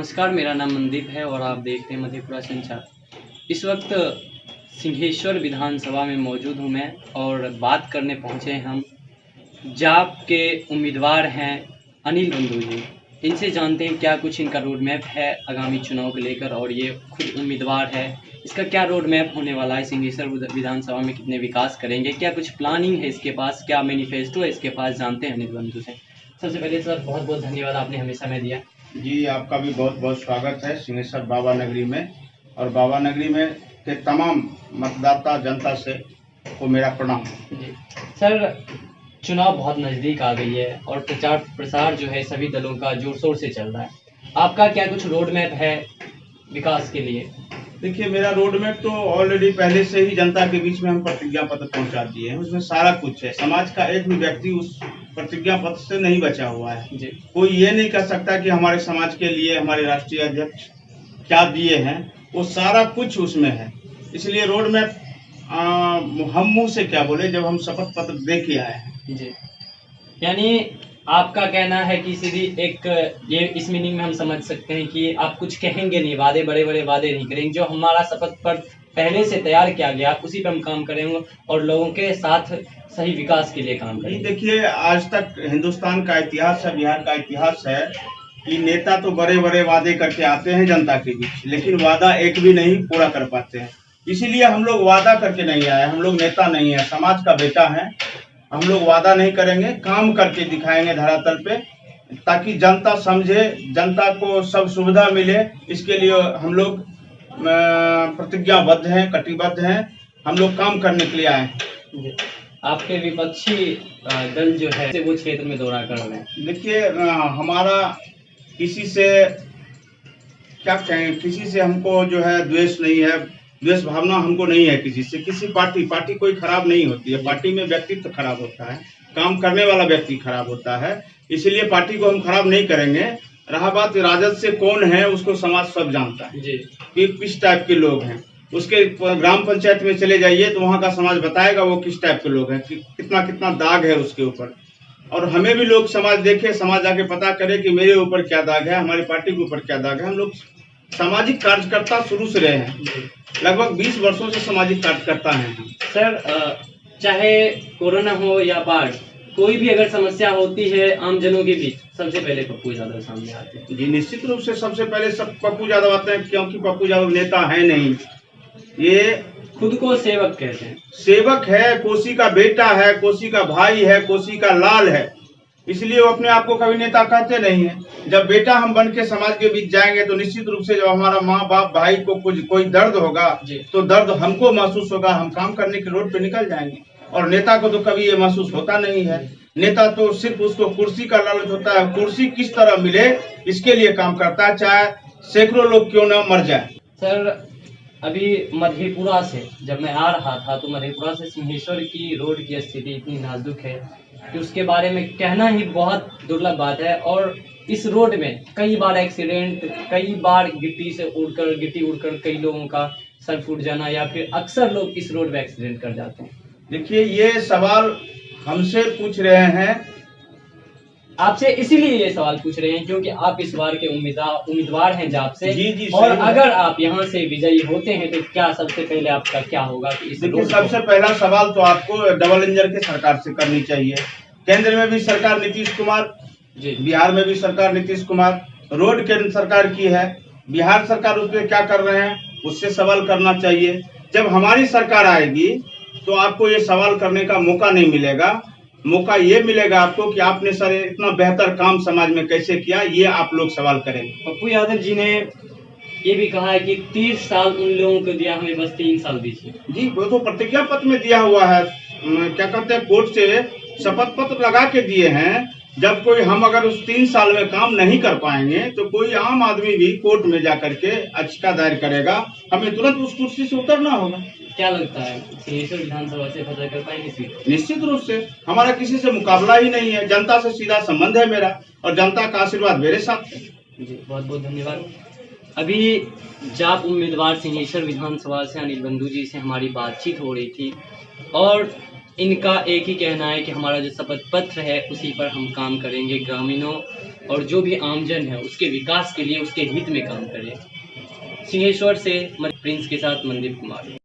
नमस्कार, मेरा नाम मनदीप है और आप देखते हैं मधेपुरा संचार। इस वक्त सिंहेश्वर विधानसभा में मौजूद हूँ मैं और बात करने पहुँचे हैं हम। जाप के उम्मीदवार हैं अनिल बंधु जी। इनसे जानते हैं क्या कुछ इनका रोड मैप है आगामी चुनाव को लेकर, और ये खुद उम्मीदवार है। इसका क्या रोड मैप होने वाला है, सिंहेश्वर विधानसभा में कितने विकास करेंगे, क्या कुछ प्लानिंग है इसके पास, क्या मैनिफेस्टो है इसके पास, जानते हैं अनिल बंधु से। सबसे पहले सर बहुत बहुत धन्यवाद, आपने हमें समय दिया। जी, आपका भी बहुत बहुत स्वागत है सिंहेश्वर बाबा नगरी में, और बाबा नगरी में के तमाम मतदाता जनता से को मेरा प्रणाम। जी सर, चुनाव बहुत नज़दीक आ गई है और प्रचार प्रसार जो है सभी दलों का जोर शोर से चल रहा है। आपका क्या कुछ रोड मैप है विकास के लिए? देखिए, मेरा रोड मैप तो ऑलरेडी पहले से ही जनता के बीच में हम प्रतिज्ञा पत्र पहुंचा दिए हैं। उसमें सारा कुछ है। समाज का एक भी व्यक्ति उस प्रतिज्ञा पत्र से नहीं बचा हुआ है। जी। कोई ये नहीं कह सकता कि हमारे समाज के लिए हमारे राष्ट्रीय अध्यक्ष क्या दिए हैं, वो सारा कुछ उसमें है। इसलिए रोड मैप हम मुंह से क्या बोले जब हम शपथ पत्र दे के आए हैं। जी, यानी आपका कहना है कि सीधी एक ये इस मीनिंग में हम समझ सकते हैं कि आप कुछ कहेंगे नहीं, वादे बड़े बड़े वादे नहीं करेंगे। जो हमारा शपथ पत्र पहले से तैयार किया गया उसी पर हम काम करेंगे और लोगों के साथ सही विकास के लिए काम करेंगे। देखिए, आज तक हिंदुस्तान का इतिहास है, बिहार का इतिहास है कि नेता तो बड़े बड़े वादे करके आते हैं जनता के बीच, लेकिन वादा एक भी नहीं पूरा कर पाते हैं। इसीलिए हम लोग वादा करके नहीं आए, हम लोग नेता नहीं है, समाज का बेटा है। हम लोग वादा नहीं करेंगे, काम करके दिखाएंगे धरातल पे, ताकि जनता समझे, जनता को सब सुविधा मिले। इसके लिए हम लोग प्रतिज्ञाबद्ध हैं, कटिबद्ध हैं। हम लोग काम करने के लिए आए हैं। आपके विपक्षी दल जो है वो क्षेत्र में दौरा कर रहे हैं। देखिए, हमारा किसी से क्या कहें, किसी से हमको जो है द्वेष नहीं है, द्वेष भावना हमको नहीं है किसी से। किसी पार्टी कोई खराब नहीं होती है। पार्टी में व्यक्तित्व खराब होता है, काम करने वाला व्यक्ति खराब होता है। इसलिए पार्टी को हम खराब नहीं करेंगे। रहा बात राजद से कौन है, उसको समाज सब जानता है जी, कि किस टाइप के लोग हैं। उसके ग्राम पंचायत में चले जाइए तो वहाँ का समाज बताएगा वो किस टाइप के लोग हैं, कि कितना कितना दाग है उसके ऊपर। और हमें भी लोग समाज देखे, समाज आके पता करे कि मेरे ऊपर क्या दाग है, हमारी पार्टी के ऊपर क्या दाग है। हम लोग सामाजिक कार्यकर्ता शुरू से रहे हैं, लगभग 20 वर्षों से सामाजिक कार्यकर्ता हैं हम। सर, चाहे कोरोना हो या बाढ़, कोई भी अगर समस्या होती है आम जनों के बीच, सबसे पहले पप्पू यादव सामने आते हैं। जी, निश्चित रूप से सबसे पहले सब पप्पू यादव आते हैं, क्योंकि पप्पू यादव नेता है नहीं, ये खुद को सेवक कहते हैं। सेवक है, कोसी का बेटा है, कोसी का भाई है, कोसी का लाल है। इसलिए वो अपने आप को कभी नेता कहते नहीं है। जब बेटा हम बन के समाज के बीच जाएंगे तो निश्चित रूप से जब हमारा माँ बाप भाई को कोई दर्द होगा तो दर्द हमको महसूस होगा, हम काम करने के रोड पे निकल जाएंगे। और नेता को तो कभी ये महसूस होता नहीं है। नेता तो सिर्फ उसको कुर्सी का लालच होता है, कुर्सी किस तरह मिले इसके लिए काम करता है, चाहे सैकड़ों लोग क्यों न मर जाए। सर, अभी मधेपुरा से जब मैं आ रहा था तो मधेपुरा से सिंहेश्वर की रोड की स्थिति इतनी नाजुक है कि उसके बारे में कहना ही बहुत दुर्लभ बात है। और इस रोड में कई बार एक्सीडेंट, कई बार गिट्टी उड़कर कई लोगों का सर फूट जाना, या फिर अक्सर लोग इस रोड में एक्सीडेंट कर जाते हैं। देखिए, ये सवाल हमसे पूछ रहे हैं, आपसे इसीलिए ये सवाल पूछ रहे हैं क्योंकि आप इस बार के उम्मीदवार हैं जाप से। जी, और अगर आप यहाँ से विजयी होते हैं तो क्या सबसे पहले आपका क्या होगा कि इस देखिए, सबसे पहला सवाल तो आपको डबल इंजन के सरकार से करनी चाहिए। केंद्र में भी सरकार नीतीश कुमार, जी, बिहार में भी सरकार नीतीश कुमार, रोड केंद्र सरकार की है, बिहार सरकार उस पर क्या कर रहे हैं उससे सवाल करना चाहिए। जब हमारी सरकार आएगी तो आपको ये सवाल करने का मौका नहीं मिलेगा। मौका ये मिलेगा आपको कि आपने सर इतना बेहतर काम समाज में कैसे किया, ये आप लोग सवाल करेंगे। पप्पू यादव जी ने ये भी कहा है कि 30 साल उन लोगों को दिया, हमें बस 3 साल दीजिए। जी, वो तो प्रतिज्ञा पत्र में दिया हुआ है, क्या कहते हैं, कोर्ट से शपथ पत्र लगा के दिए हैं। जब कोई हम अगर उस 3 साल में काम नहीं कर पाएंगे तो कोई आम आदमी भी कोर्ट में जा करके याचिका दायर करेगा, हमें तुरंत उस कुर्सी से उतरना होगा। क्या लगता है सिंहेश्वर विधानसभा से फतह कर पाएंगे सीट? निश्चित रूप से, हमारा किसी से मुकाबला ही नहीं है, जनता से सीधा संबंध है मेरा, और जनता का आशीर्वाद मेरे साथ है। जी, बहुत बहुत धन्यवाद। अभी जाप उम्मीदवार सिंहेश्वर विधानसभा से अनिल बंधु जी से हमारी बातचीत हो रही थी और इनका एक ही कहना है कि हमारा जो शपथ पत्र है उसी पर हम काम करेंगे, ग्रामीणों और जो भी आमजन है उसके विकास के लिए, उसके हित में काम करे। सिंहेश्वर से प्रिंस के साथ मनदीप कुमार।